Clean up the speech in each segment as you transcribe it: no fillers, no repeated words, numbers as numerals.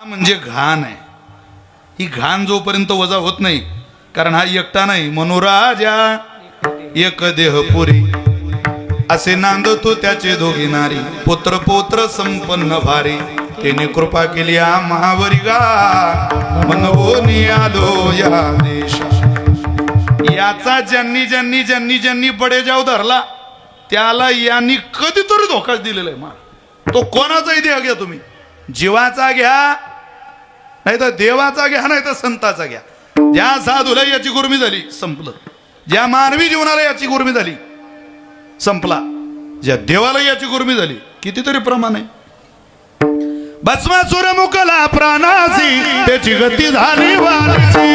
म्हणजे घाण आहे. ही घाण जोपर्यंत वजा होत नाही, कारण हा एकटा नाही, मनोराजा एक देह पुरी असे नांदतो त्याचे दोघी नारी, पुत्र पौत्र संपन्न भारी, त्याने कृपा केली आम्हावरी गा, मनवोनी आलो या देशा. याचा ज्यांनी ज्यांनी ज्यांनी ज्यांनी बडेजाव धरला त्याला यांनी कधीतरी धोकाच दिलेला आहे. मा तो कोणाचाही द्या घ्या, तुम्ही जीवाचा घ्या, नाही तर देवाचा घ्या, नाही तर संताचा घ्या. ज्या साधूला याची गुरमी झाली संपलं, ज्या मानवी जीवनाला याची गुरमी झाली संपला, ज्या देवाला याची गुरमी झाली कितीतरी प्रमाण आहे. भस्मासुर मुकला प्राणासी त्याची गती झाली वारीची.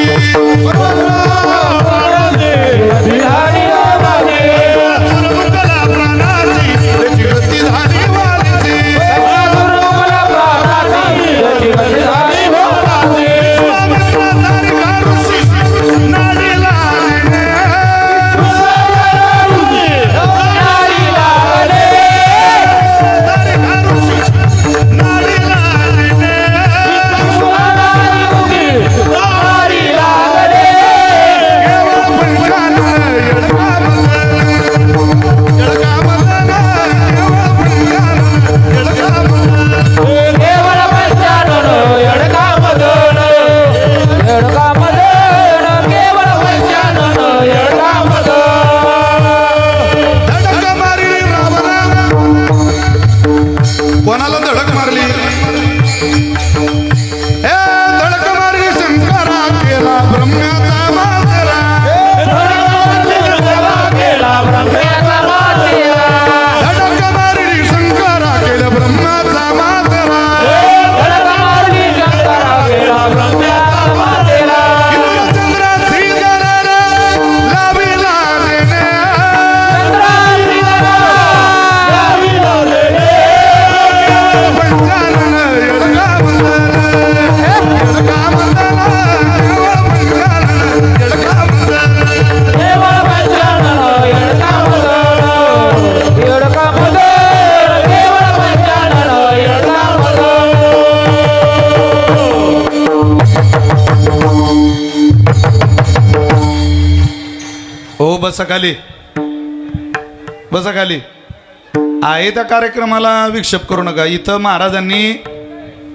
कोणाला धडक मारली? धडक मारली शंकरा, केला ब्रह्म्याचा मातेरा. धडक मारली शंकरा, केला ब्रह्म्याचा मातेरा. चंद्रा श्रीधराला लाविला देणे, हो बसा खाली, बसा खाली. आहे त्या कार्यक्रमाला विक्षेप करू नका. इथं महाराजांनी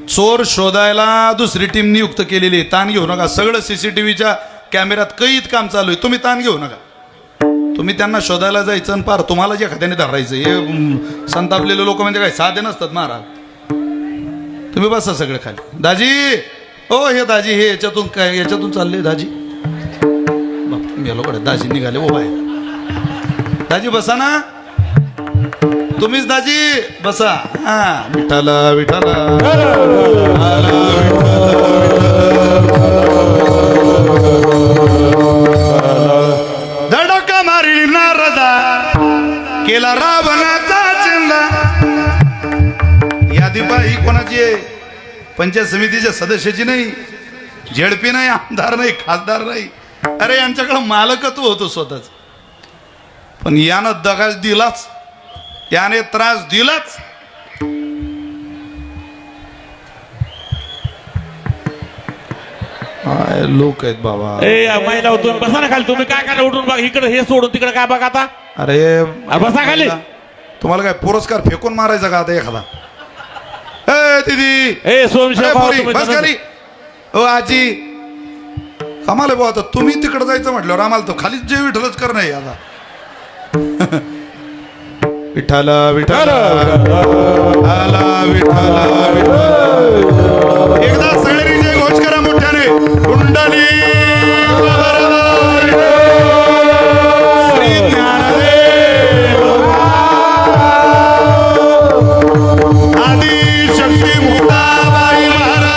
चोर शोधायला दुसरी टीम नियुक्त केलेली. ताण घेऊ नका. सगळं सीसीटीव्हीच्या कॅमेऱ्यात कैद काम चालू आहे. तुम्ही ताण घेऊ नका. तुम्ही त्यांना शोधायला जायचं आणि पार तुम्हाला जे एखाद्याने धरायचं. हे संतापलेले लोक म्हणजे काय साधे नसतात महाराज. तुम्ही बसा सगळे खाली. दाजी, हो हे दाजी, हे याच्यातून काय याच्यातून चालले दाजी. गेलो कडे दाजी निघाले. ओ बाय दाजी बसा ना, तुम्हीच दाजी बसा. हा विठाला विठाला धडका मारी नारदा, केला रावणाचा चिंदा. यादी ही कोणाची आहे? पंचायत समितीच्या सदस्याची नाही, झेडपी नाही, आमदार नाही, खासदार नाही. अरे यांच्याकडे मालकत्व होतो स्वतःच. पण यानं दगाच दिलाच, याने त्रास दिलाच. लोक आहेत बाबा. महिला तुम्ही बसा ना खाली. तुम्ही काय काय उठून बघा, इकडे हे सोडून तिकडे काय बघा आता. अरे बसा खाली. तुम्हाला काय पुरस्कार फेकून मारायचा का आता एखादा? दीदी बस खाली. हो आजी, आम्हाला भाऊ आता तुम्ही तिकडे जायचं म्हटल्यावर आम्हाला तर खालीच जे विठ्ठलच कर नाही आता. विठाला विठाला आला विठाला विठाला. एकदा सगळ्यांनी जय घोष करा मोठ्याने. कुंडली श्री ज्ञानदेव आदि शक्ती मुक्ताबाई महाराज.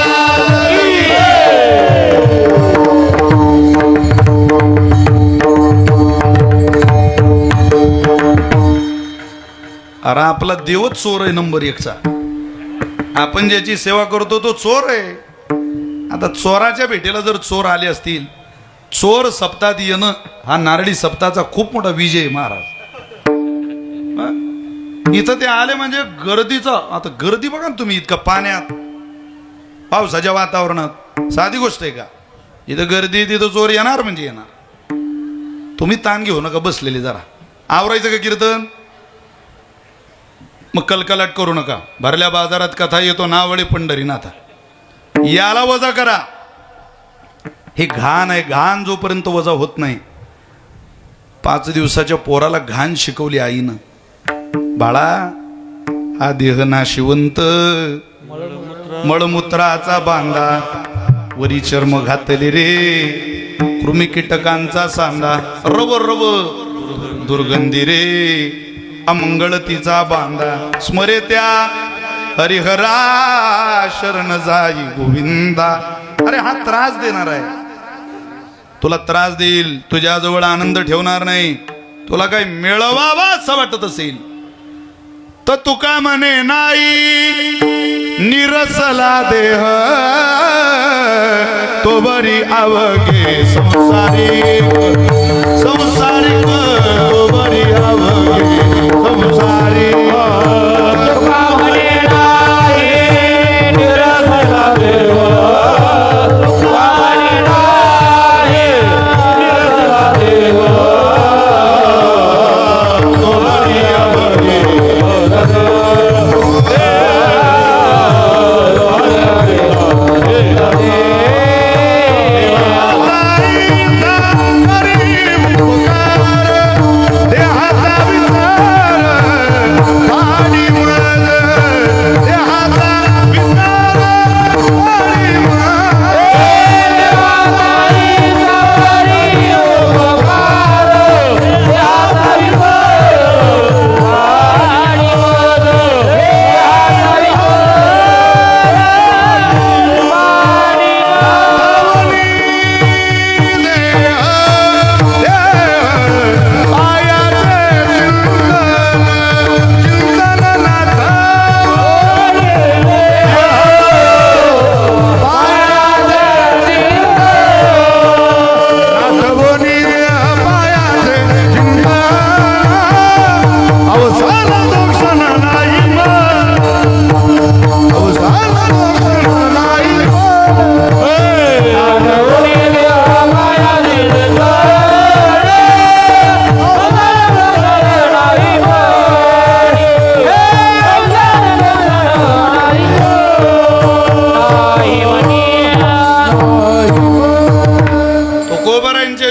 अरे आपला देवच चोर आहे नंबर 1चा. आपण ज्याची सेवा करतो तो चोर आहे. आता चोराच्या भेटीला जर चोर आले असतील, चोर सप्ताहात येणं हा नारळी सप्ताहाचा खूप मोठा विजय महाराज. इथं ते आले म्हणजे गर्दीचा. आता गर्दी बघा ना तुम्ही, इतका पाण्यात पावसाच्या वातावरणात साधी गोष्ट आहे का? इथं गर्दी तिथं चोर येणार म्हणजे येणार. तुम्ही ताण घेऊ नका बसलेले, जरा आवरायचं का कीर्तन. मग कलकलाट करू नका. भरल्या बाजारात कथा येतो नावळे पंढरीनाथा, याला वजा करा. हे घाण आहे. घाण जोपर्यंत वजा होत नाही. 5 दिवसाच्या पोराला घाण शिकवली आईनं. बाळा, हा देह नाशिवंत, मळमूत्राचा बांधा, वरी चर्म घातले रे, कृमी कीटकांचा सांदा, रब रब दुर्गंधी रे, अमंगळ तिचा बांधा, स्मरे त्या हरिहरा शरण जाई गोविंदा. अरे हा त्रास देणार आहे, तुला त्रास देईल, तुझ्याजवळ आनंद ठेवणार नाही. तुला काही मिळवावा असं वाटत असेल तर तुका म्हणे नाही निरसला देह, तो बरी अवघे संसारिक, संसारिक तो बरी अवघे संसारिक.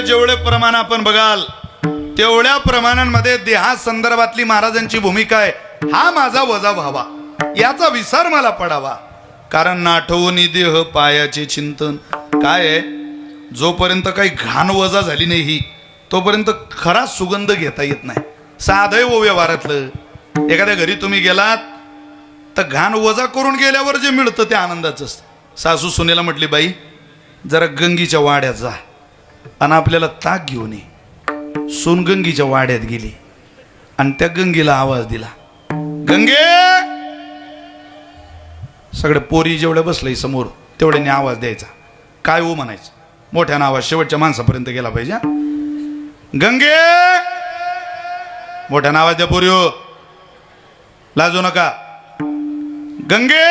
जेवढे प्रमाण आपण बघाल तेवढ्या प्रमाणांमध्ये देहा संदर्भातली महाराजांची भूमिका आहे. हा माझा वजा व्हावा, याचा विसर मला पडावा. कारण नाठवणी देह पायाचे चिंतन काय आहे, जोपर्यंत काही घाण वजा झाली नाही तोपर्यंत खरा सुगंध घेता येत नाही. साधय व व्यवहारातलं एखाद्या घरी तुम्ही गेलात तर घाण वजा करून गेल्यावर जे मिळतं ते आनंदाचं असतं. सासू सुनेला म्हटली, बाई जरा गंगीच्या वाड्यात जा आणि आपल्याला ताक घेऊन ये. सून गंगीच्या वाड्यात गेली आणि त्या गंगेला आवाज दिला, गंगे. सगळ्या पोरी जेवढ्या बसलंय समोर तेवढ्याने आवाज द्यायचा. काय हो म्हणायचं, मोठ्यानं आवाज शेवटच्या माणसापर्यंत गेला पाहिजे. गंगे, मोठ्यानं आवाज द्या पोरी, हो लाजू नका. गंगे,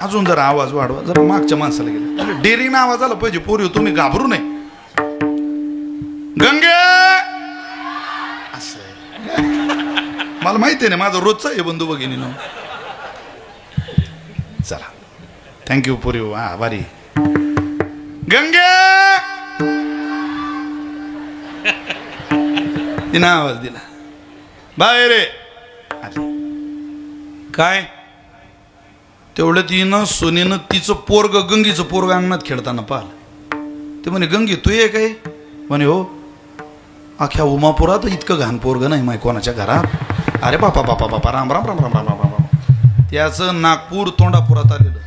अजून जरा आवाज वाढवा, जरा मागच्या माणसाला गेला. डेरीनं आवाज आला पाहिजे पोरी, तुम्ही घाबरू नये. गंगे, असं मला माहिती आहे ना, माझं रोजचं आहे बंधू भगिनीनं. चला थँक्यू पोरी, हा बारी. गंगे, तिनं आवाज दिला, बाहेर रे. काय तेवढं तिनं सोनेनं तिचं पोरग गंगीचं पोरग अंगणात खेळताना पाहिलं. ते म्हणे, गंगी तू ये काय? म्हणे, हो. अख्ख्या उमापुरात इतकं घाण पोरग नाही माय कोणाच्या घरात. अरे बापा बापा बापा, राम राम राम राम राम राम राम. त्याचं नागपूर तोंडापुरात आलेलं.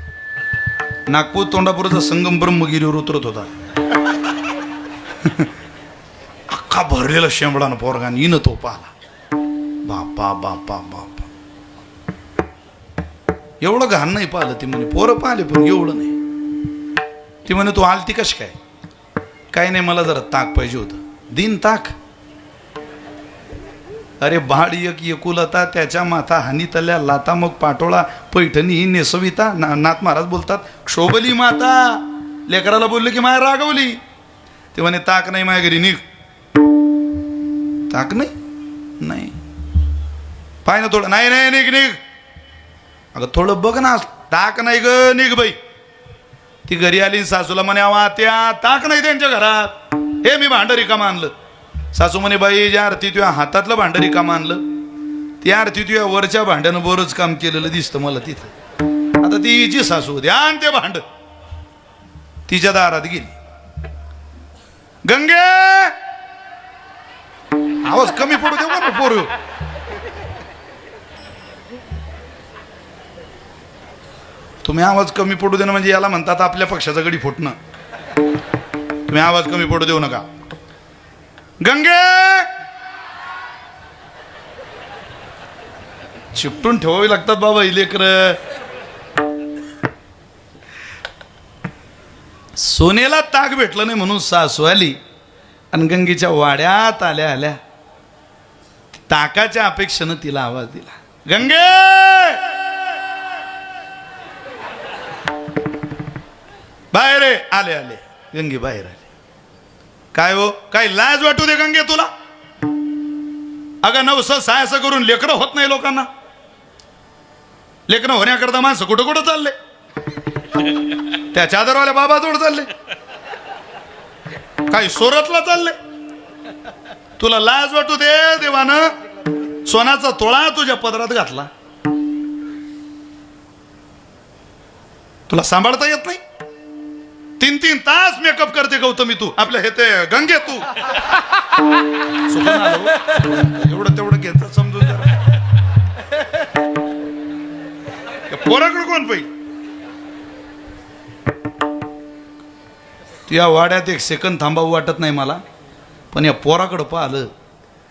नागपूर तोंडापुराचा संगम ब्रह्मगिरीवर उतरत होता. अख्खा भरलेला शेंबडानं पोरगा इनं तो पाहला. बापा बापा बापा, एवढं घाण नाही पाहिलं. ती म्हणे, पोरं पाहिले पण एवढं नाही. ती म्हणे, तू आलती कशी काय? काही नाही, मला जरा ताक पाहिजे होतं. दिन ताक. अरे भाड एक एकुलता त्याच्या माथा हानी तल्या लाता मग पाटोळा पैठणी ही नेसविता नाथ महाराज बोलतात क्षोभली माता लेकराला बोलले की माया रागवली ते म्हणे ताक नाही माझ्या घरी निघ ताक नाही पाय ना थोडं नाही नाही निघ निघ अगं थोडं बघ ना ताक नाही ग निघ बाई ती घरी आली सासूला म्हणे आवा त्या ताक नाही त्यांच्या घरात हे मी भांड रिकामं आणलं सासू म्हणे बाई ज्या अर्थी तुझ्या हातातलं भांड रिकामं आणलं त्या अर्थी तुझ्या वरच्या भांड्यानं बरंच काम केलेलं दिसतं मला तिथं आता ती हिची सासू होती आण ते भांड तिच्या दारात गेली गंगे आवाज कमी पडू दे ना पोरू तुम्ही आवाज कमी पडू देणं म्हणजे याला म्हणतात आपल्या पक्षाचा गडी फुटणं तुम्ही आवाज कमी पडू देऊ नका गंगे चिपटून ठेवावी लागतात बाबा ही लेकरं सोनेला ताक भेटलं नाही म्हणून सासू आली आणि गंगेच्या वाड्यात आल्या आल्या ताकाच्या अपेक्षेनं तिला आवाज दिला गंगे बाहेर आले आले गंगे बाहेर आले काय हो काय लाज वाटू दे गंगे तुला अगं नवस सायसं करून लेकरं होत नाही लोकांना लेकरं होण्याकरता माणसं कुठं कुठं चालले त्या चादरवाल्या बाबा जोड चालले काही सोरतला चालले तुला लाज वाटू दे देवानं सोन्याचा तोळा तुझ्या पदरात घातला तुला सांभाळता येत नाही 3-3 तास मेकअप करते गौतमी तू आपल्या हे ते गंगे तू एवढं तेवढं घेत समजून पोराकडे कोण पाहिजे या वाड्यात एक सेकंद थांबावं वाटत नाही मला पण या पोराकडं पाहिलं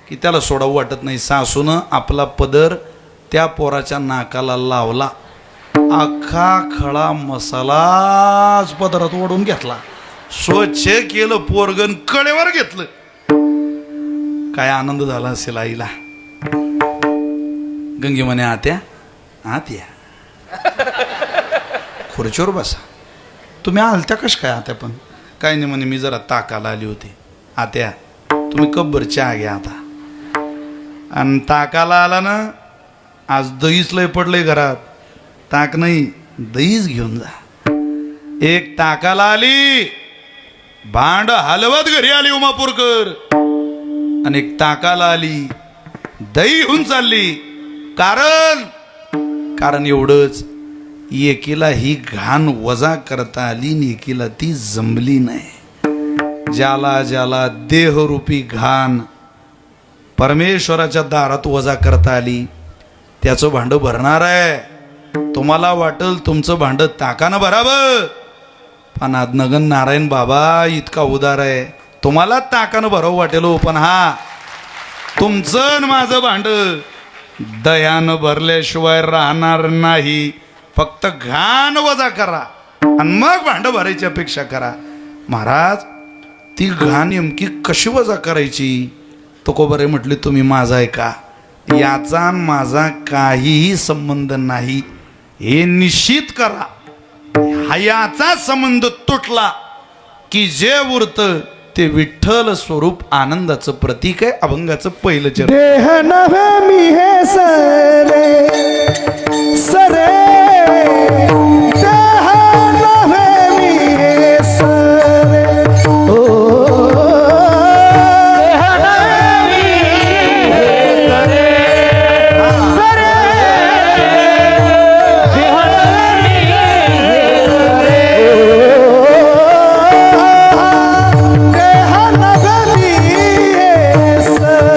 की त्याला सोडावं वाटत नाही सासूनं आपला पदर त्या पोराच्या नाकाला लावला अख्खा खळा मसालाच पदरात ओढून घेतला स्वच्छ केलं पोरगण कडेवर घेतलं काय आनंद झाला असेल आईला गंगे म्हणे आत्या खुर्चीवर बसा तुम्ही आलत्या कश काय आत्या पण काय नाही म्हणे मी जरा ताकाला आली होती आत्या तुम्ही कब्बर चहा घ्या आता आणि ताकाला आला ना आज दहीच लय पडलंय घरात ताक नाही दहीच घेऊन जा एक ताकाला आली भांड हलवत घरी आली उमापूरकर आणि एक ताकाला आली दही होऊन चालली कारण एवढंच एकीला ही घाण वजा करता आली आणि एकीला ती जमली नाही ज्याला ज्याला देहरूपी घाण परमेश्वराच्या दारात वजा करता आली त्याचं भांड भरणार आहे तुम्हाला वाटल तुमचं भांड ताकानं भरावं पण आदनगन नारायण बाबा इतका उदार आहे तुम्हाला ताकानं भरावं वाटेल पण हा तुमचं माझं भांड दयानं भरल्याशिवाय राहणार नाही फक्त घाण वजा करा आणि मग भांड भरायची अपेक्षा करा महाराज ती घाण नेमकी कशी वजा करायची तुकोबारे म्हटले तुम्ही माझा आहे का याचा माझा काहीही संबंध नाही हे निश्चित करा याचा संबंध तुटला की जे उरतं ते विठ्ठल स्वरूप आनंदाचं प्रतीक आहे अभंगाचं पहिलं चरण देह नव्हे मी हे सरे सरे देह नव्हे मी हे सरे ओ देह नव्हे मी हे सरे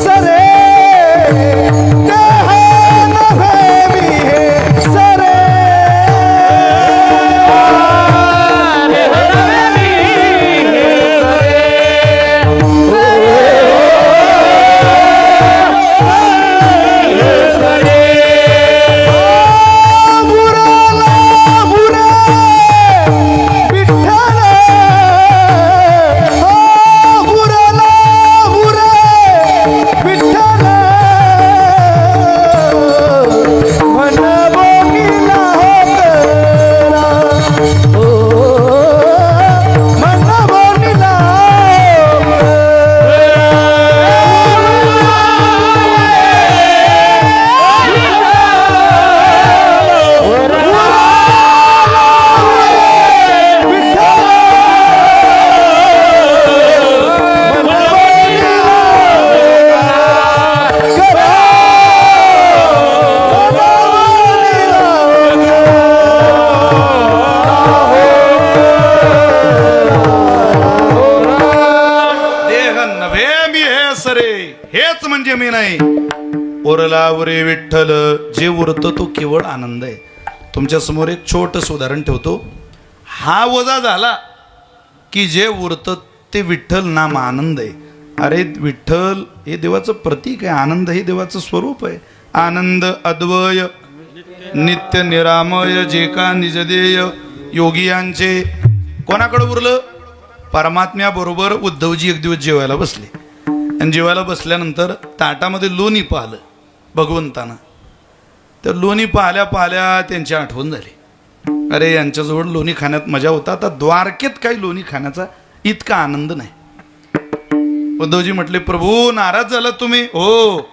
सरे देह नव्हे मी हे सरे यमी नाही. उरला उरे विठ्ठल, जे उरतं तो केवळ आनंद आहे. तुमच्या समोर एक छोटंसं उदाहरण ठेवतो. हा वजा झाला की जे उरतं ते विठ्ठल नाम आनंद आहे. अरे विठ्ठल हे देवाचं प्रतीक आहे, आनंद हे देवाचं स्वरूप आहे. आनंद अद्वय नित्य निरामय, जे का निजदेय योगियांचे. कोणाकडे उरलं? परमात्म्याबरोबर उद्धवजी एक दिवस जेवायला बसले आणि जेवायला बसल्यानंतर ताटामध्ये लोणी पाहिलं भगवंतानं. तर लोणी पाहल्या पाहल्या त्यांची आठवण झाली. अरे यांच्याजवळ लोणी खाण्यात मजा होता, आता द्वारकेत काही लोणी खाण्याचा इतका आनंद नाही. उद्धवजी म्हटले, प्रभू नाराज झाला तुम्ही? हो,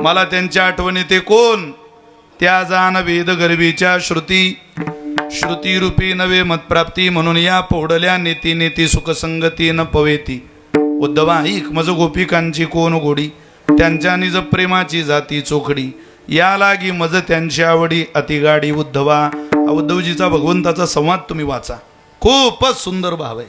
मला त्यांच्या आठवण येते. कोण? त्या जाण वेद गर्भीच्या श्रुती, श्रुती रूपी नवे मतप्राप्ती, म्हणून या पोडल्या नेती नेती सुखसंगती न पवेती. उद्धवा ऐक मज गोपिकांची कोण गोडी, त्यांच्या निज प्रेमाची जाती चोखडी, या लागी मज त्यांची आवडी अतिगाडी. उद्धवा, उद्धवजीचा भगवंताचा संवाद तुम्ही वाचा, खूपच सुंदर भाव आहे.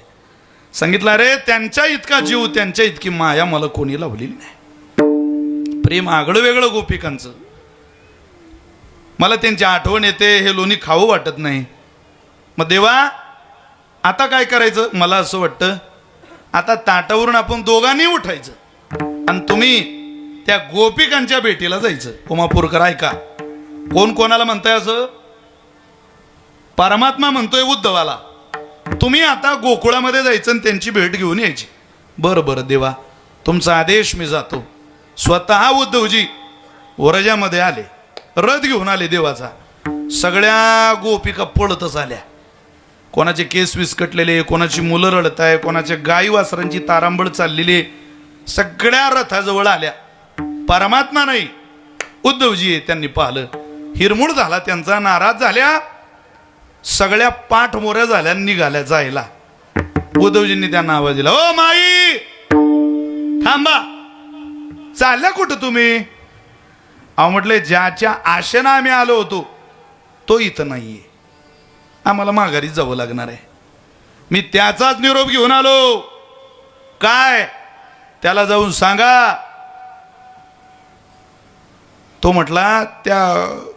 सांगितलं रे त्यांच्या इतका जीव, त्यांच्या इतकी माया मला कोणी लावलेली नाही. प्रेम आगळं वेगळं गोपिकांचं. मला त्यांची आठवण येते, हे लोणी खावं वाटत नाही. मग देवा आता काय करायचं? मला असं वाटतं आता ताटावरून आपण दोघांनी उठायचं आणि तुम्ही त्या गोपिकांच्या भेटीला जायचं. उमापूरकर ऐका, कोण कोणाला म्हणताय असं? परमात्मा म्हणतोय उद्धवाला, तुम्ही आता गोकुळामध्ये जायचं आणि त्यांची भेट घेऊन यायची. बरं बरं देवा, तुमचा आदेश, मी जातो. स्वतः उद्धवजी वरजामध्ये आले, रथ घेऊन आले देवाचा. सगळ्या गोपिका पळतच आल्या. कोणाचे केस विस्कटलेले, कोणाची मुलं रडत आहे, कोणाच्या गाई वासरांची तारांबळ चाललेली, सगळ्या रथाजवळ आल्या. परमात्मा नाही, उद्धवजी त्यांनी पाहिलं, हिरमूड झाला त्यांचा, नाराज झाल्या. सगळ्या पाठ मोऱ्या झाल्या, निघाल्या जायला. उद्धवजींनी त्यांना आवाज दिला, ओ माई थांबा, चालल्या कुठं तुम्ही? अहो म्हटले, ज्याच्या आशेनं आम्ही आलो होतो तो इथं नाहीये, आम्हाला माघारीच जावं लागणार आहे. मी त्याचाच निरोप घेऊन आलो. काय? त्याला जाऊन सांगा. तो म्हटला, त्या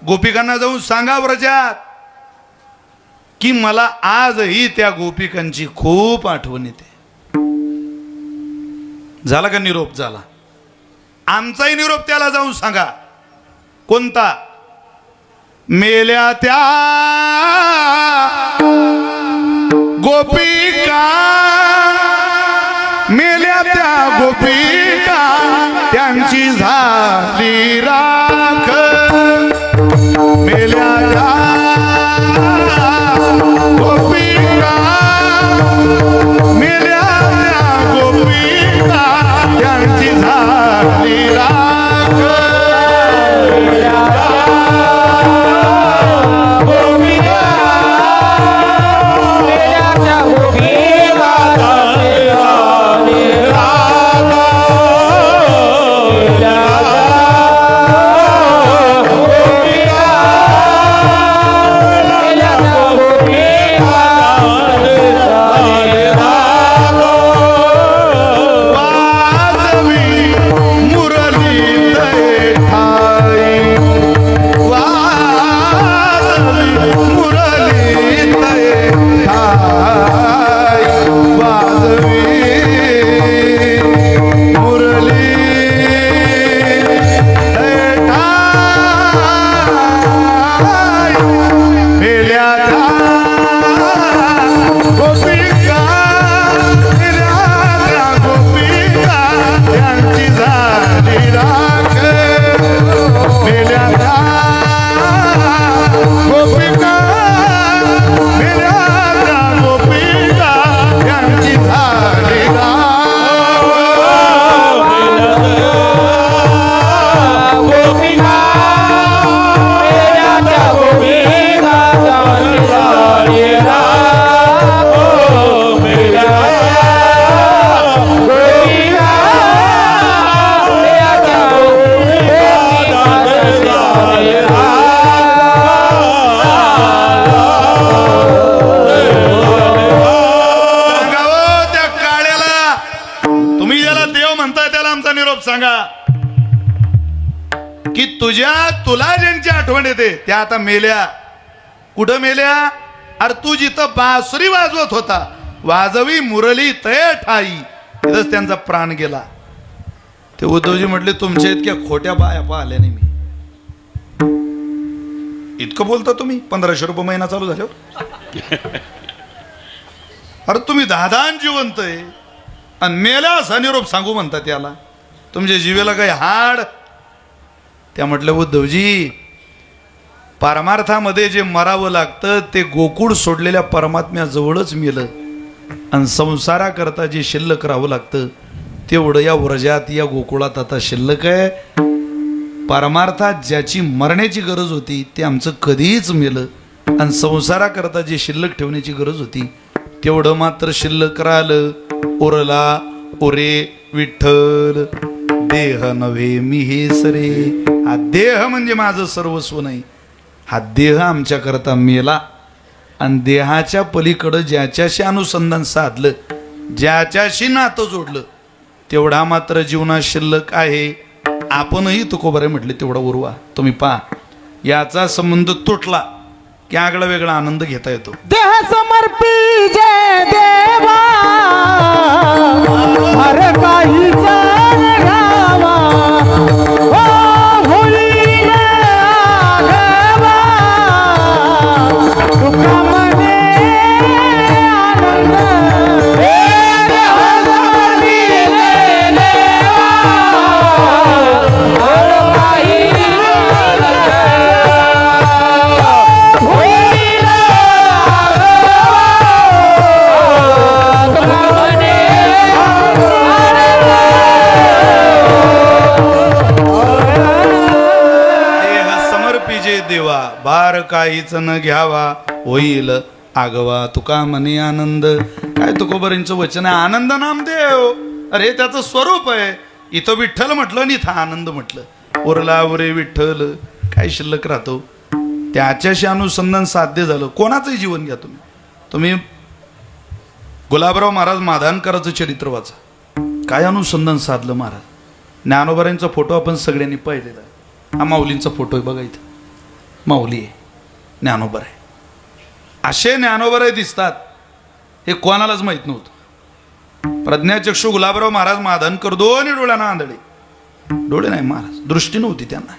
गोपिकांना जाऊन सांगा व्रजात की मला आजही त्या गोपिकांची खूप आठवण येते. झाला का निरोप? झाला. आमचाही निरोप त्याला जाऊन सांगा. कोणता? मेल्या त्या गोपिका, मेल्या त्या गोपिका, त्यांची झाली राख. मेल्या त्या गोपिका, मेल्या त्या गोपिका, त्यांची झाली राख. तुला ज्यांची आठवण येते त्या आता मेल्या. कुठं मेल्या? अरे तू जिथं बासुरी वाजवत होता, वाजवी मुरली तय ठाई, तिथंच त्यांचा प्राण गेला. ते उद्धवजी म्हटले तुमच्या इतक्या खोट्या बाया पाहिल्या नाही मी. इतकं बोलता तुम्ही 1500 रुपये महिना चालू झाल्यावर? अरे तुम्ही दादान जिवंत आहे आणि मेला असा निरोप सांगू म्हणतात याला. तुमच्या जीवेला काही हाड? त्या म्हटलं उद्धवजी, परमार्थामध्ये जे मरावं लागतं ते गोकुळ सोडलेल्या परमात्म्याजवळच मेलं, आणि संसाराकरता जे शिल्लक राहावं लागतं तेवढं या व्रजात या गोकुळात आता शिल्लक आहे. परमार्थात ज्याची मरण्याची गरज होती ते आमचं कधीच मेलं, आणि संसाराकरता जे शिल्लक ठेवण्याची गरज होती तेवढं मात्र शिल्लक राहिलं. उरला उरे विठ्ठल देह नव्हे मी हे सरे. हा देह म्हणजे माझं सर्वस्व नाही, हा देह आमच्याकरता मेला. आणि देहाच्या पलीकडं ज्याच्याशी अनुसंधान साधलं, ज्याच्याशी नातं जोडलं, तेवढा मात्र जीवनात शिल्लक आहे. आपणही तुकोबारे म्हटले तेवढा उरवा. तुम्ही पहा, याचा संबंध तुटला की आगळा वेगळा आनंद घेता येतो. देह समर्पी जय देवा, हर काही घावा, ओ होईल आघावा, तुका मने आनंद. देह समर्पी जय देवा, हर काही होईल देह समर्पी जे देवा, भार काहीच न घ्यावा, होईल आगवा तुका मने आनंद. काय तुकोबरींचं वचन आहे, आनंद नामदेव. अरे त्याचं स्वरूप आहे. इथं विठ्ठल म्हटलं आणि इथं आनंद म्हटलं. उरला उरे विठ्ठल, काय शिल्लक राहतो? त्याच्याशी अनुसंधान साध्य झालं. कोणाचंही जीवन घ्या तुम्ही. तुम्ही गुलाबराव महाराज माधानकरांचं चरित्र वाचा. काय अनुसंधान साधलं महाराज. ज्ञानोबारांचा फोटो आपण सगळ्यांनी पाहिलेला आहे. हा माऊलींचा फोटो आहे बघा, इथं माऊली आहे, ज्ञानोबर आहे. असे ज्ञानोबर दिसतात हे कोणालाच माहित नव्हतं. प्रज्ञाचक्षू गुलाबराव महाराज माधानकर दोन्ही डोळ्यांना आंधळे. डोळे नाही महाराज, दृष्टी नव्हती त्यांना,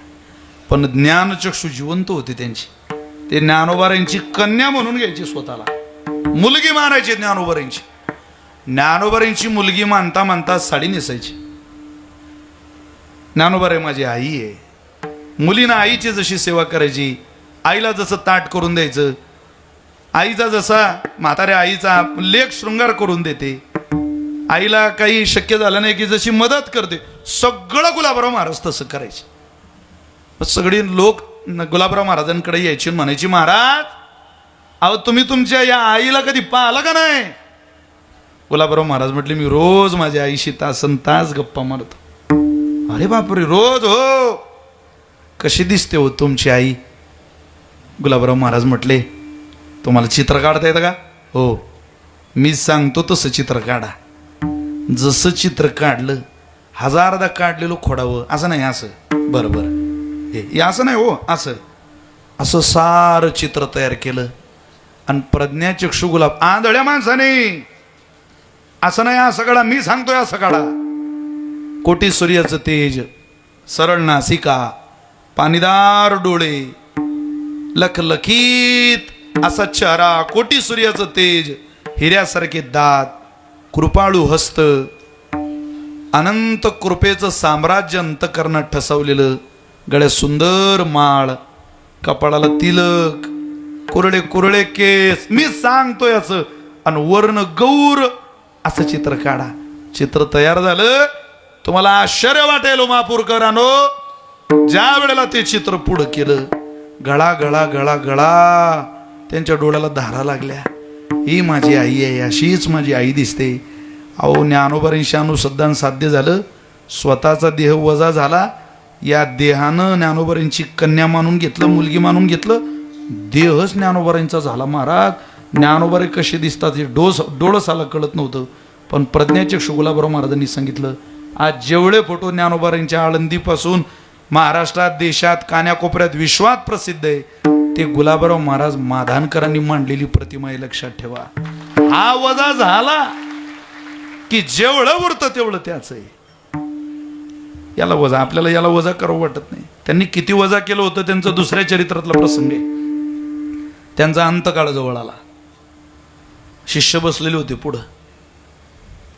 पण ज्ञानचक्षू जिवंत होती त्यांची. ते ज्ञानोबारांची कन्या म्हणून घ्यायची, स्वतःला मुलगी मानायची. ज्ञानोबारांची मुलगी मानता मानता साडी नेसायची. ज्ञानोबाराय माझी आई आहे. मुलीनं आईची जशी सेवा करायची, आईला जसं ताट करून द्यायचं, आईचा जसा म्हाताऱ्या आईचा लेख शृंगार करून देते, आईला काही शक्य झालं नाही की जशी मदत करते, सगळं गुलाबराव महाराज तसं करायचे. सगळी लोक गुलाबराव महाराजांकडे यायची, म्हणायची महाराज अहो तुम्ही तुमच्या या आईला कधी पाहिलं का नाही? गुलाबराव महाराज म्हटले मी रोज माझ्या आईशी तासन तास गप्पा मारतो. अरे बापरे, रोज? हो. कशी दिसते हो तुमची आई? गुलाबराव महाराज म्हटले तुम्हाला चित्र काढता येतं का? हो. मी सांगतो तसं चित्र काढा. जसं चित्र काढलं, हजारदा काढलेलं खोडावं असं नाही, असं बरोबर हे असं नाही हो, असं असं सारं चित्र तयार केलं. आणि प्रज्ञाचक्षू गुलाब आंधळ्या माणसाने असं नाही, असं काढा. मी सांगतोय असं काढा. कोटी सूर्याचं तेज, सरळ नासिका, पाणीदार डोळे, लखलखीत असा चेहरा, कोटी सूर्याचं तेज, हिऱ्यासारखे दात, कृपाळू हस्त, अनंत कृपेचं साम्राज्य अंतकरणात ठसवलेलं, गळ्यात सुंदर माळ, कपाळाला तिलक, कुरळे कुरळे केस. मी सांगतोय असं. आणि वर्ण गौर असं चित्र काढा. चित्र तयार झालं. तुम्हाला आश्चर्य वाटेल महापूरकरांनो, ज्या वेळेला ते चित्र पुढं केलं, गळा गळा गळा गळा त्यांच्या डोळ्याला धारा लागल्या. ही माझी आई आहे, अशीच माझी आई दिसते. अहो ज्ञानोबारांशी अनुसंधान साध्य झालं. स्वतःचा देह वजा झाला. या देहानं ज्ञानोबारांची कन्या मानून घेतलं, मुलगी मानून घेतलं. देहच ज्ञानोबारांचा झाला. महाराज ज्ञानोबारे कसे दिसतात हे डोळसाला कळत नव्हतं. पण प्रज्ञाचक्षू गुलाबराव महाराजांनी सांगितलं, आज जेवढे फोटो ज्ञानोबारांच्या आळंदीपासून महाराष्ट्रात, देशात, कान्याकोपऱ्यात, विश्वात प्रसिद्ध आहे ते गुलाबराव महाराज माधानकरांनी मांडलेली प्रतिमा आहे, लक्षात ठेवा. हा वजा झाला की जेवढं उरतं तेवढं त्याच आहे. याला वजा, आपल्याला याला वजा करावं वाटत नाही. त्यांनी किती वजा केलं होतं त्यांचं दुसऱ्या चरित्रातला प्रसंग आहे. त्यांचा अंतकाळ जवळ आला. शिष्य बसलेले होते पुढं.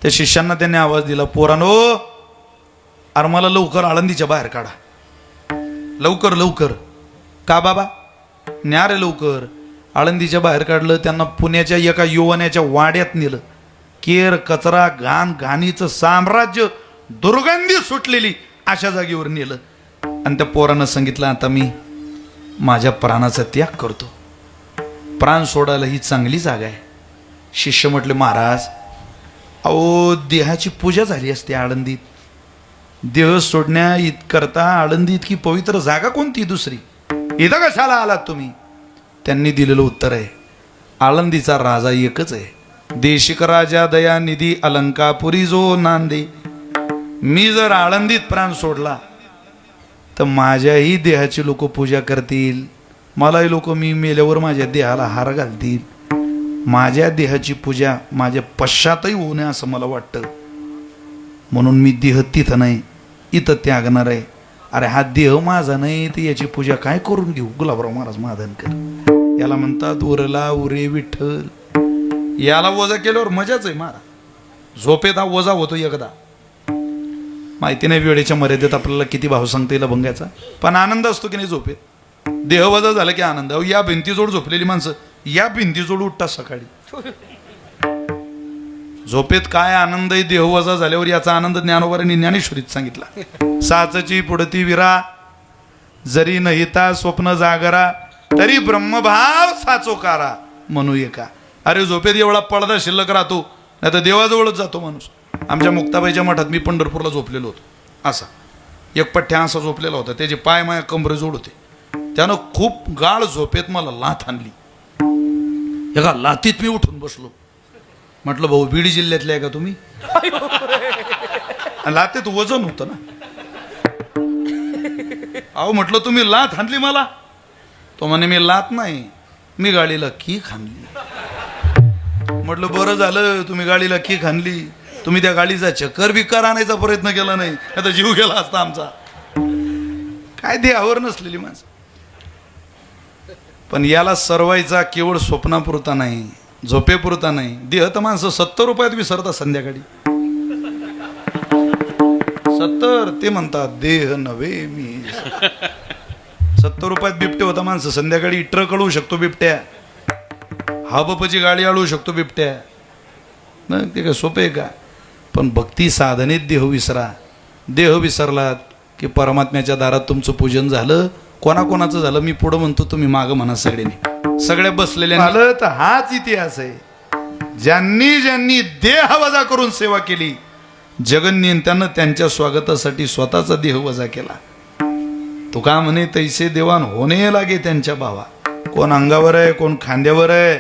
त्या शिष्यांना त्यांनी आवाज दिला, पोरांनो, अरे मला लवकर आळंदीच्या बाहेर काढा, लवकर लवकर. का बाबा? न्या रे लवकर. आळंदीच्या बाहेर काढलं. त्यांना पुण्याच्या एका यवनाच्या वाड्यात नेलं. केर, कचरा, घाण, घाणीचं साम्राज्य, दुर्गंधी सुटलेली अशा जागेवर नेलं. आणि त्या पोरानं सांगितलं, आता मी माझ्या प्राणाचा त्याग करतो, प्राण सोडायला ही चांगली जागा आहे. शिष्य म्हटले, महाराज अहो देहाची पूजा झाली असते आळंदीत, देह सोडण्या इतकरता आळंदी इतकी पवित्र जागा कोणती दुसरी, इथं कशाला आलात तुम्ही? त्यांनी दिलेलं उत्तर आहे, आळंदीचा राजा एकच आहे, देशिक राजा दयानिधी अलंकापुरी जो नांदे. मी जर आळंदीत प्राण सोडला तर माझ्याही देहाची लोक पूजा करतील, मलाही लोक मी मेल्यावर माझ्या देहाला हार घालतील. माझ्या देहाची पूजा माझ्या पश्चातही होऊ नये असं मला वाटतं, म्हणून मी देह तिथं नाही इथं त्यागणार आहे. अरे हा देह माझा नाही तर याची पूजा काय करून घेऊ? गुलाबराव महाराज माधनकर. याला म्हणतात उरला उरे विठ्ठल. याला वजा केल्यावर मजाच आहे महाराज. झोपेत हा वजा होतो एकदा, माहिती नाही वेळेच्या मर्यादेत आपल्याला किती भाव सांगता येईल भंगाचा, पण आनंद असतो की नाही झोपेत. देह वजा झाला की आनंद. अहो या भिंतीजोड झोपलेली माणसं या भिंतीजोड उठतात सकाळी. झोपेत काय आनंद आहे देह वजा झाल्यावर, याचा आनंद ज्ञानोबारांनी ज्ञानेश्वरीत सांगितला. साचची पुढती विरा, जरी नहिता स्वप्न जागरा, तरी ब्रह्मभाव साचोकारा म्हणू एका. अरे झोपेत एवढा पडदा शिल्लक राहतो, नाही तर देवाजवळच जातो माणूस. आमच्या मुक्ताबाईच्या मठात मी पंढरपूरला झोपलेलो होतो. असा एक पठ्ठ्या असा झोपलेला होता, त्याचे पाय माया कमरेजोड होते. त्यानं खूप गाळ झोपेत मला लाथ आणली. एका लाथीत मी उठून बसलो. म्हटलं भाऊ बीड जिल्ह्यातले आहे का तुम्ही? लाथीत वजन होतं ना. अहो म्हटलं तुम्ही लाथ हाणली मला? तो म्हणे मी लाथ नाही, मी गाडीला की खाणली. म्हटलं बरं झालं तुम्ही गाडीला की खाणली, तुम्ही त्या गाडीचा चक्कर बिक्कर आणायचा प्रयत्न केला नाही, आता जीव गेला असता आमचा. काय देहावर नसलेली माणसं. पण याला सरवायचा केवळ स्वप्नापुरता नाही, झोपेपुरता नाही. देह तर माणसं 70 रुपयात विसरतात संध्याकाळी. 70 ते म्हणतात देह नव्हे मी. 70 रुपयात बिबटे होता माणसं संध्याकाळी. ट्रक अळू शकतो बिबट्या, हाबपची गाडी अळू शकतो बिबट्या. न ते काय सोपे आहे का? पण भक्ती साधनेत देह विसरा. देह विसरलात की परमात्म्याच्या दारात तुमचं पूजन झालं. कोणाकोणाचं झालं मी पुढं म्हणतो, तुम्ही मागं म्हणा. सगळ्या बसलेल्या झालं. तर हाच इतिहास आहे. ज्यांनी ज्यांनी देह वजा करून सेवा केली, जगन्यंत्यानं त्यांच्या स्वागतासाठी स्वतःचा देह वजा केला. तुका म्हणे तैसे देवान होणे लागे त्यांच्या भावा. कोण अंगावर आहे, कोण खांद्यावर आहे,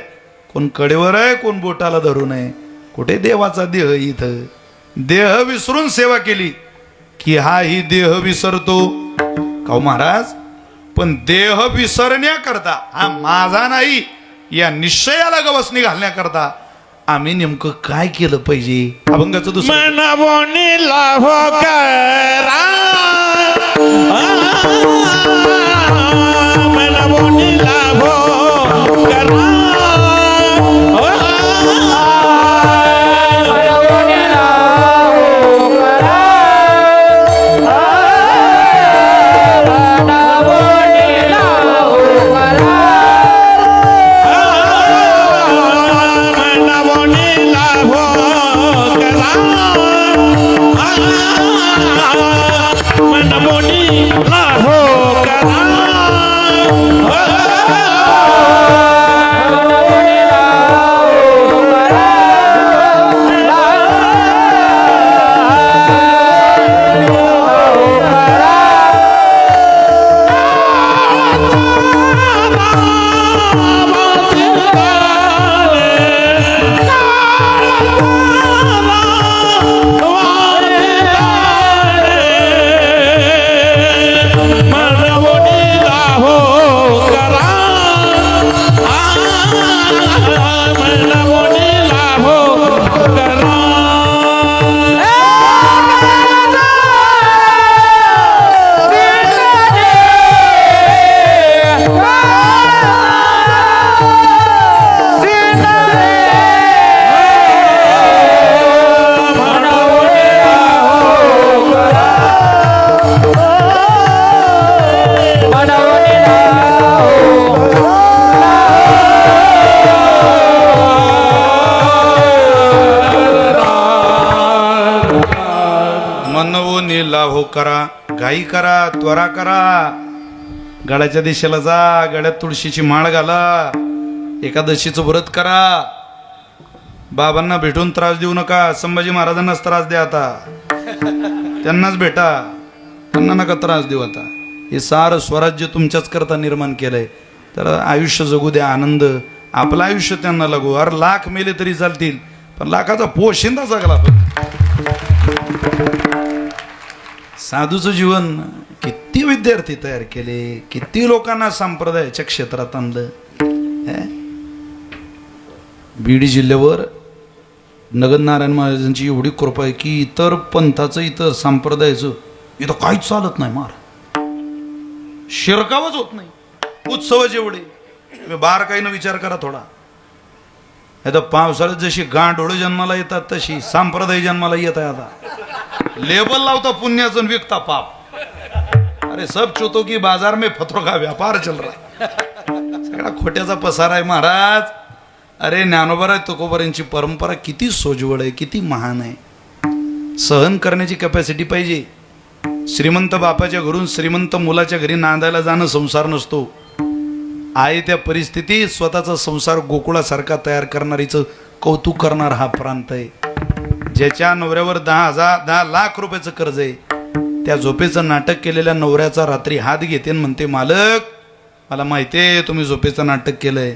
कोण कडेवर आहे, कोण बोटाला धरून आहे. कुठे देवाचा देह? इथं देह विसरून सेवा केली की हा ही देह विसरतो का महाराज? पण देह विसरण्याकरता, हा माझा नाही या निश्चयाला गवसणी घालण्याकरता आम्ही नेमकं काय केलं पाहिजे? अभंगाचं दुसरं मनवोनीला हो करा, मनवोनीला हो करा, लाहो करा, घाई करा, त्वरा करा. गळ्याच्या दिशेला जा, गळ्यात तुळशीची माळ घाला, एकादशीचं व्रत करा. बाबांना भेटून त्रास देऊ नका. संभाजी महाराजांनाच त्रास द्या आता, त्यांनाच भेटा, त्यांना नका त्रास देऊ आता. हे सारं स्वराज्य तुमच्याच करता निर्माण केलंय, तर आयुष्य जगू द्या, आनंद. आपलं आयुष्य त्यांना लागू. अरे लाख मेले तरी चालतील, पण लाखाचा पोशिंदा जगला पण. साधूचं जीवन किती विद्यार्थी तयार केले, किती लोकांना संप्रदायाच्या क्षेत्रात आणलं. बीड जिल्ह्यावर नगद नारायण महाराजांची एवढी कृपा आहे की इतर पंथाचं, इतर संप्रदायाचं इथं काहीच चालत नाही. मार शिरकावच होत नाही. उत्सव जेवढे तुम्ही बारकाईनं विचार करा थोडा. आता पावसाळ्यात जशी गांडोळ जन्माला येतात तशी संप्रदाय जन्माला येत आहे. आता लेबल लावता पुण्याचं आणि विकता पाप. अरे सब चोतो की बाजार में फतरो का व्यापार चल रहा है. सगळा खोट्याचा पसार आहे महाराज. अरे ज्ञानोबा तुकोबारांची परंपरा किती सोज्वळ आहे, किती महान आहे. सहन करण्याची कॅपॅसिटी पाहिजे. श्रीमंत बापाच्या घरून श्रीमंत मुलाच्या घरी नांदायला जाणं संसार नसतो. आहे त्या परिस्थितीत स्वतःचा संसार गोकुळासारखा तयार करणारीचं कौतुक करणार हा प्रांत आहे. ज्याच्या नवऱ्यावर 10 लाख रुपयाचं कर्ज आहे, त्या झोपेचं नाटक केलेल्या नवऱ्याचा रात्री हात घेते आणि म्हणते, मालक मला माहिती आहे तुम्ही झोपेचं नाटक केलंय.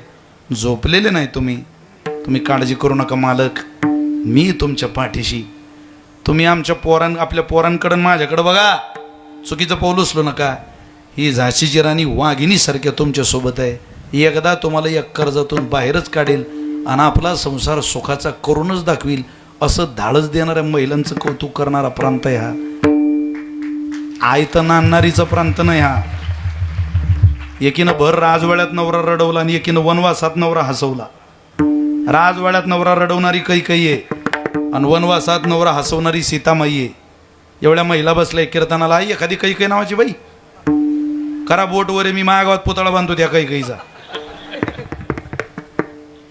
झोपलेले नाही तुम्ही काळजी करू नका मालक, मी तुमच्या पाठीशी. तुम्ही आपल्या पोरांकडं माझ्याकडं बघा, चुकीचं पाऊल उचलू नका. ही झाशीची राणी वाघिणीसारख्या तुमच्या सोबत आहे. एकदा तुम्हाला या कर्जातून बाहेरच काढेल आणि आपला संसार सुखाचा करूनच दाखवील, असं धाडस देणाऱ्या महिलांचं कौतुक करणारा प्रांत आहे हा. आयतं आणणारीचा प्रांत नाही हा. एकीनं भर राजवाड्यात नवरा रडवला आणि एकीनं वनवासात नवरा हसवला. राजवाड्यात नवरा रडवणारी कैकेयी आहे आणि वनवासात नवरा हसवणारी सीतामाई आहे. एवढ्या महिला बसल्या कीर्तनाला. आई एखादी कैकेयी नावाची बाई करा बोट वरे, मी माझ्या गावात पुतळा बांधतो त्या कैकेयीचा.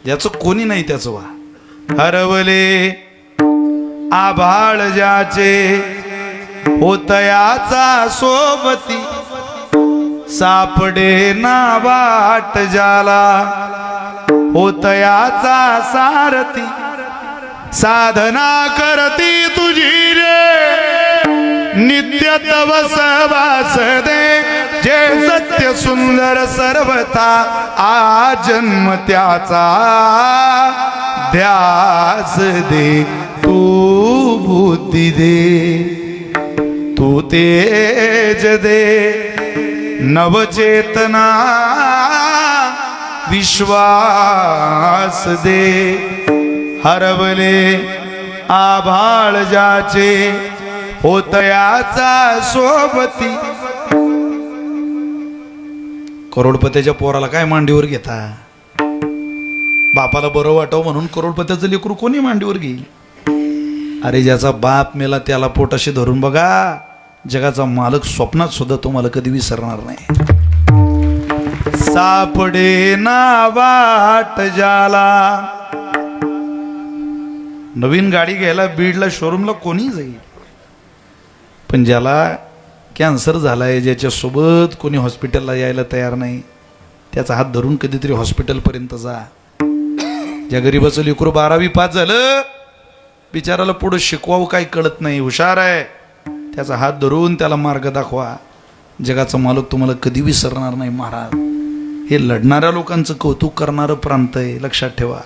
याचं कोणी नाही त्याचं वा. हरवले आभाळ ज्याचे होतयाचा सोबती, सापडे ना वाट ज्याला होतयाचा सारथी. साधना करती तुझी रे नित्य तव सहवास दे, जे सत्य सुंदर सर्वता आ जन्म त्याचा ध्यास दे. तू बुद्धी दे, तू तेज दे, नवचेतना विश्वास दे. हरवले आभाळ ज्याचे होतयाचा सोबती. करोडपतीच्या पोराला काय मांडीवर घेता? बापाला बरं वाटावं म्हणून करोडपतीचं लेकरू कोणी मांडीवर घेईल? अरे ज्याचा बाप मेला त्याला पोटाशी धरून बघा. जगाचा मालक स्वप्नात सुद्धा तुम्हाला कधी विसरणार नाही. सापडे ना वाट ज्याला. नवीन गाडी घ्यायला बीडला शोरूमला कोणी जाईल, पण ज्याला कॅन्सर झालाय, ज्याच्या सोबत कोणी हॉस्पिटलला यायला तयार नाही, त्याचा हात धरून कधीतरी हॉस्पिटलपर्यंत जा. ज्या गरीबाचं लेकरू 12वी पास झालं, बिचाराला पुढं शिकवावं काही कळत नाही, हुशार आहे, त्याचा हात धरून त्याला मार्ग दाखवा. जगाचा मालक तुम्हाला कधी विसरणार नाही महाराज. हे लढणाऱ्या लोकांचं कौतुक करणारं प्रांत आहे, लक्षात ठेवा.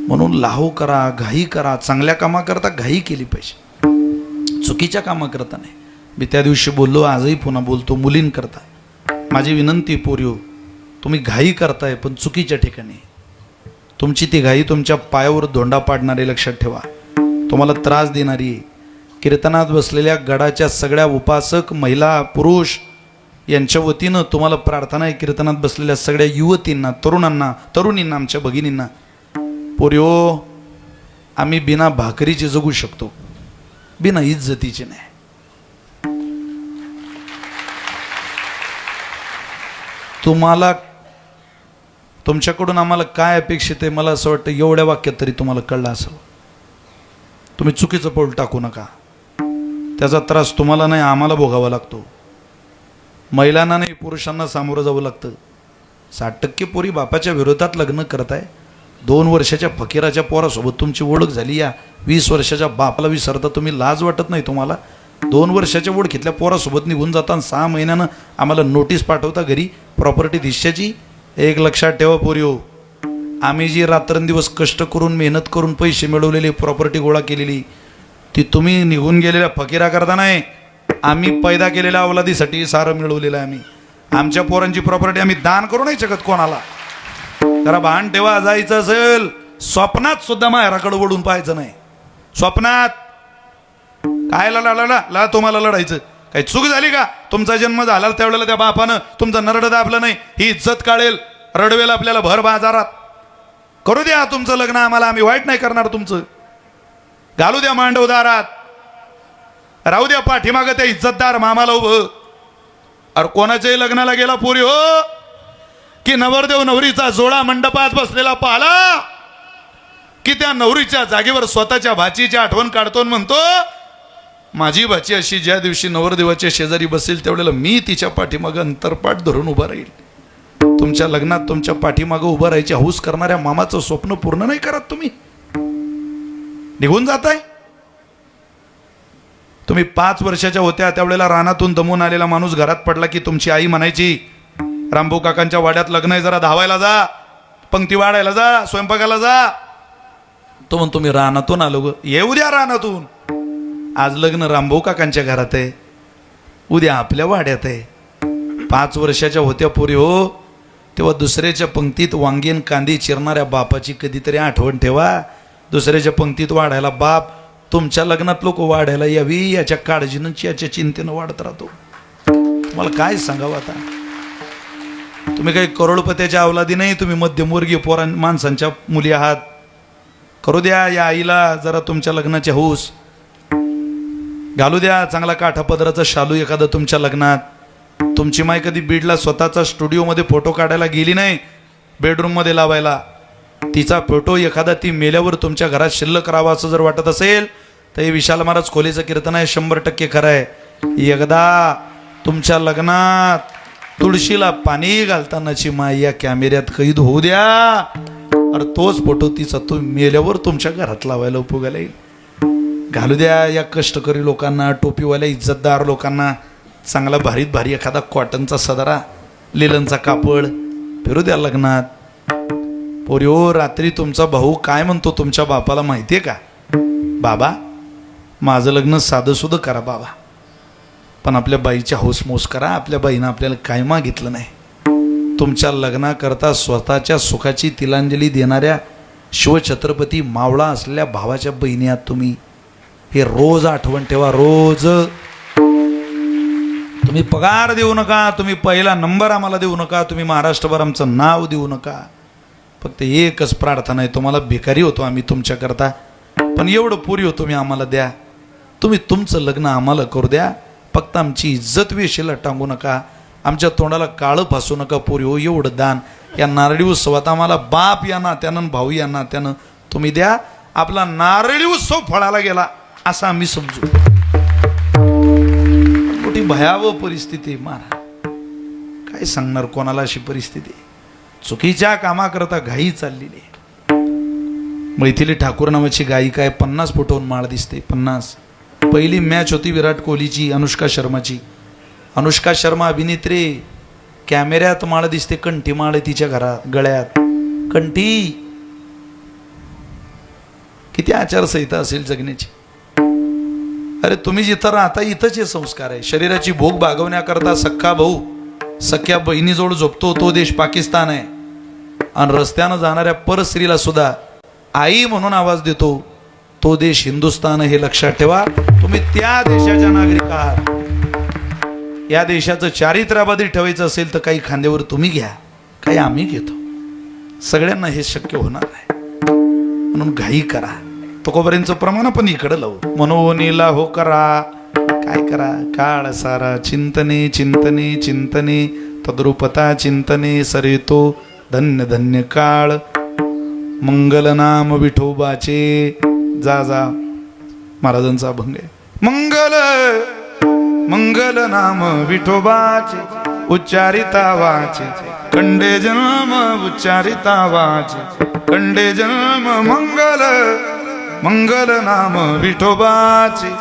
म्हणून लाहो करा, घाई करा. चांगल्या कामाकरता घाई केली पाहिजे, चुकीच्या कामाकरता नाही. मी त्या दिवशी बोललो, आजही पुन्हा बोलतो, मुलींकरता माझी विनंती पोरियो, तुम्ही घाई करताय पण चुकीच्या ठिकाणी. तुमची ती घाई तुमच्या पायावर धोंडा पाडणारी, लक्षात ठेवा, तुम्हाला त्रास देणारी. कीर्तनात बसलेल्या गडाच्या सगळ्या उपासक महिला पुरुष यांच्या वतीनं तुम्हाला प्रार्थना आहे. कीर्तनात बसलेल्या सगळ्या युवतींना, तरुणांना, तरुणींना, आमच्या भगिनींना, पोरियो, आम्ही बिना भाकरीचे जगू शकतो, बिना इज्जतीचे नाही. तुम्हाला तुमच्याकडून आम्हाला काय अपेक्षित आहे, मला असं वाटतं एवढ्या वाक्यात तरी तुम्हाला कळलं असेल. तुम्ही चुकीचं पाऊल टाकू नका. त्याचा त्रास तुम्हाला नाही आम्हाला भोगावा लागतो. महिलांना नाही पुरुषांना सामोरं जावं लागतं. 60% पोरी बापाच्या विरोधात लग्न करताय. 2 वर्षाच्या फकीराच्या पोरासोबत तुमची ओळख झाली, या 20 वर्षाच्या बापाला विसरता तुम्ही. लाज वाटत नाही तुम्हाला? 2 वर्षाच्या ओळखीतल्या पोरासोबत निघून जाता, 6 महिन्यानं आम्हाला नोटीस पाठवता घरी प्रॉपर्टी हिश्श्याची. एक लक्षात ठेवा पोरी हो, आम्ही जी रात्रंदिवस कष्ट करून मेहनत करून पैसे मिळवलेली प्रॉपर्टी गोळा केलेली ती तुम्ही निघून गेलेल्या फकीरा करता नाही. आम्ही पैदा केलेल्या अवलादीसाठी सारं मिळवलेलं आहे. आम्ही आमच्या पोरांची प्रॉपर्टी आम्ही दान करू नाही शकत कोणाला. जरा भान ठेवा. जायचं असेल स्वप्नात सुद्धा माहेराकडे वळून पाहायचं नाही. स्वप्नात काय ला तुम्हाला लढायचं? काही चूक झाली का? तुमचा जन्म झाला त्यावेळेला त्या बापानं तुमचं नरड दाबलं नाही, ही इज्जत काढेल, रडवेल आपल्याला भर बाजारात. करू द्या तुमचं लग्न आम्हाला, आम्ही वाईट नाही करणार तुमचं. घालू द्या मांडव दारात, राहू द्या पाठीमागं त्या इज्जतदार मामाला उभं. अरे कोणाच्याही लग्नाला गेला पोरी हो की नवरदेव नवरीचा जोडा मंडपात बसलेला पाहला की त्या नवरीच्या जागेवर स्वतःच्या भाचीची आठवण काढतो आणि म्हणतो, माझी भाची अशी ज्या दिवशी नवरदेवाच्या शेजारी बसेल त्यावेळेला मी तिच्या पाठीमागं अंतरपाठ धरून उभा राहील. तुमच्या लग्नात तुमच्या पाठीमागं उभं राहायची हौस करणाऱ्या मामाचं स्वप्न पूर्ण नाही करत तुम्ही. निघून जाताय. तुम्ही 5 वर्षाच्या होत्या त्यावेळेला रानातून दमून आलेला माणूस घरात पडला की तुमची आई म्हणायची, रामभाऊ काकांच्या वाड्यात लग्न आहे, जरा धावायला जा, पंक्ती वाढायला जा, स्वयंपाकाला जा. तो म्हणतो मी रानातून आलो ग. येऊ द्या रानातून. आज लग्न रामभाऊ काकांच्या घरात आहे, उद्या आपल्या वाड्यात आहे. 5 वर्षाच्या होत्या पोरी हो, तेव्हा दुसऱ्याच्या पंक्तीत वांगीन कांदी चिरणाऱ्या बापाची कधीतरी आठवण ठेवा. दुसऱ्याच्या पंक्तीत वाढायला बाप तुमच्या लग्नात लोक वाढायला यावी याच्या काळजीनं याच्या चिंतेनं वाढत राहतो. तुम्हाला काय सांगावं आता? तुम्ही काही करोडपत्याच्या अवलादी नाही, तुम्ही मध्यमवर्गीय माणसांच्या मुली आहात. करू द्या या आईला जरा तुमच्या लग्नाची हौस. घालू द्या चांगला काठापदराचा शालू एखादं तुमच्या लग्नात. तुमची माय कधी बीडला स्वतःचा स्टुडिओमध्ये फोटो काढायला गेली नाही, बेडरूममध्ये लावायला. तिचा फोटो एखादा ती मेल्यावर तुमच्या घरात शिल्लक राहावा असं जर वाटत असेल तर हे विशाल महाराज खोलीचं कीर्तन आहे, 100% खरं आहे. एकदा तुमच्या लग्नात तुळशीला पाणी घालतानाची माय या कॅमेऱ्यात कैद होऊ द्या. अरे तोच फोटो तिचा तो मेल्यावर तुमच्या घरात लावायला उपयोगाला येईल. घालू द्या या कष्टकरी लोकांना, टोपीवाल्या इज्जतदार लोकांना चांगला भारीत भारी एखादा कॉटनचा सदरा, लिलनचा कापड फिरू द्या लग्नात. पोरी हो, रात्री तुमचा भाऊ काय म्हणतो तुमच्या बापाला माहितीये का? बाबा माझं लग्न साधं सुद्धा करा बाबा, पण आपल्या बाईची हौसमौस करा. आपल्या बाईनं आपल्याला काय मागितलं नाही. तुमच्या लग्नाकरता स्वतःच्या सुखाची तिलांजली देणाऱ्या शिवछत्रपती मावळा असलेल्या भावाच्या बहिणी आहात तुम्ही. हे रोज आठवण ठेवा. रोज तुम्ही पगार देऊ नका, तुम्ही पहिला नंबर आम्हाला देऊ नका, तुम्ही महाराष्ट्रभर आमचं नाव देऊ नका. फक्त एकच प्रार्थना आहे, तुम्हाला भिकारी होतो आम्ही तुमच्याकरता, पण एवढं पुरी होतो तुम्ही आम्हाला द्या. तुम्ही तुमचं लग्न आम्हाला करू द्या. फक्त आमची इज्जत वेशीला टांगू नका, आमच्या तोंडाला काळं फासू नका पोरी हो. एवढं दान या नारळी उत्सवात आम्हाला बाप या नात्यानं भाऊ या नात्यानं तुम्ही द्या. आपला नारळी उत्सव फळाला गेला असं आम्ही समजू. मोठी भयावह परिस्थिती मारा. काय सांगणार कोणाला अशी परिस्थिती? चुकीच्या कामाकरता घाई चाललेली. मैथिली ठाकूर नावाची गायिका आहे, 50 फुटावून माळ दिसते. 50. पहिली मॅच होती विराट कोहलीची अनुष्का शर्माची. अनुष्का शर्मा अभिनेत्री, कॅमेऱ्यात माळ दिसते, कंठी माळ आहे तिच्या घरात गळ्यात. कंठी किती आचारसंहिता असेल जगण्याची. अरे तुम्ही जिथं राहता इथंच हे संस्कार आहे. शरीराची भूक भागवण्याकरता सख्खा भाऊ सख्या बहिणीजवळ झोपतो तो देश पाकिस्तान आहे, आणि रस्त्यानं जाणाऱ्या परस्त्रीला सुद्धा आई म्हणून आवाज देतो तो देश हिंदुस्थान. हे लक्षात ठेवा. तुम्ही त्या देशाच्या नागरिक आहात. या देशाचं चारित्र्याबादी ठेवायचं असेल तर काही खांद्यावर तुम्ही घ्या, काही आम्ही घेतो. सगळ्यांना हे शक्य होणार आहे, म्हणून घाई करा. तुकोबरींचं प्रमाण पण इकडं लावू. मनोनीला हो करा. काय करा? काळ सारा चिंतने चिंतने चिंतने तद्रुपता चिंतने सरेतो धन्य धन्य काळ. मंगल नाम विठोबाचे. जा जा महाराजांचा अभंग आहे. मंगल मंगल नाम विठोबाचे उच्चारिता वाचे खंडे जन्म उच्चारिता वाचे खंडे जन्म मंगल मंगल नाम विठोबाचे